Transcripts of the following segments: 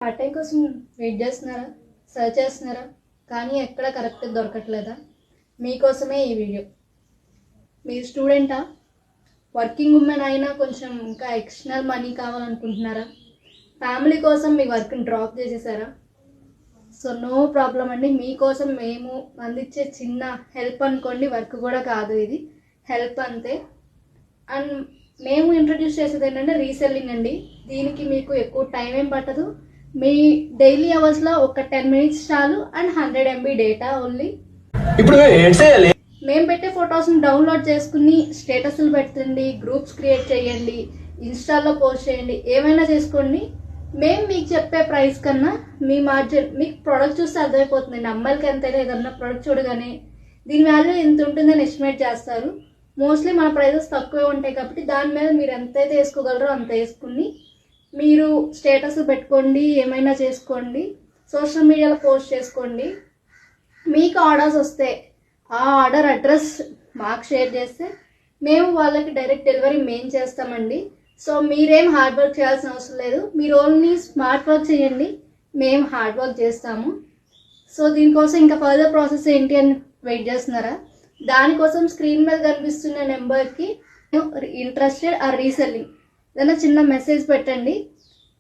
Part time కోసం wait చేస్తున్నారా, search చేస్తున్నారా, కానీ ఎక్కడ కరెక్ట్ దొరకట్లేదా? మీకోసమే ఈ వీడియో. మీరు స్టూడెంటా, వర్కింగ్ ఉమెన్ అయినా కొంచెం ఇంకా ఎక్స్టర్నల్ మనీ కావాలనుకుంటున్నారా, ఫ్యామిలీ కోసం మీ వర్క్ని డ్రాప్ చేసేసారా? సో నో ప్రాబ్లం అండి, మీకోసం మేము అందించే చిన్న హెల్ప్ అనుకోండి, వర్క్ కూడా కాదు, ఇది హెల్ప్ అంతే. అండ్ మేము ఇంట్రడ్యూస్ చేసేది ఏంటంటే రీసెల్లింగ్ అండి. దీనికి మీకు ఎక్కువ టైం ఏం పట్టదు, మీ డైలీ అవర్స్లో ఒక 10 మినిట్స్ చాలు, అండ్ 100 MB డేటా ఓన్లీ. ఇప్పుడు మేము పెట్టే ఫొటోస్ని డౌన్లోడ్ చేసుకుని స్టేటస్లు పెట్టండి, గ్రూప్స్ క్రియేట్ చేయండి, ఇన్స్టాలో పోస్ట్ చేయండి, ఏమైనా చేసుకోండి. మేము మీకు చెప్పే ప్రైస్ కన్నా మీ మార్జిన్, మీకు ప్రోడక్ట్ చూస్తే అర్థమైపోతుంది. అమ్మాయిలకి ఎంతైనా ఏదన్నా ప్రోడక్ట్ చూడగానే దీని వాల్యూ ఎంత ఉంటుందని ఎస్టిమేట్ చేస్తారు. మోస్ట్లీ మన ప్రైజెస్ తక్కువే ఉంటాయి కాబట్టి దాని మీద మీరు ఎంతైతే వేసుకోగలరో అంత వేసుకుని మీరు స్టేటస్ పెట్టుకోండి, ఏమైనా చేసుకోండి, సోషల్ మీడియాలో పోస్ట్ చేసుకోండి. మీకు ఆర్డర్స్ వస్తే ఆ ఆర్డర్ అడ్రస్ మాకు షేర్ చేస్తే మేము వాళ్ళకి డైరెక్ట్ డెలివరీ మేము చేస్తామండి. సో మీరేం హార్డ్ వర్క్ చేయాల్సిన అవసరం లేదు, మీరు ఓన్లీ స్మార్ట్ వర్క్ చేయండి, మేము హార్డ్ వర్క్ చేస్తాము. సో దీనికోసం ఇంకా ఫర్దర్ ప్రాసెస్ ఏంటి అని వెయిట్ చేస్తున్నారా? దానికోసం స్క్రీన్ మీద కనిపిస్తున్న నెంబర్కి ఇంట్రెస్టెడ్ ఆర్ రీసెల్లింగ్ ఏదైనా చిన్న మెసేజ్ పెట్టండి,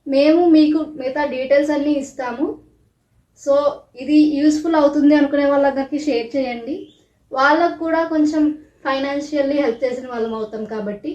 మేము మీకు మిగతా డీటెయిల్స్ అన్నీ ఇస్తాము. సో ఇది యూస్ఫుల్ అవుతుంది అనుకునే వాళ్ళకి షేర్ చేయండి, వాళ్ళకు కూడా కొంచెం ఫైనాన్షియల్లీ హెల్ప్ చేసిన వాళ్ళం అవుతాం కాబట్టి.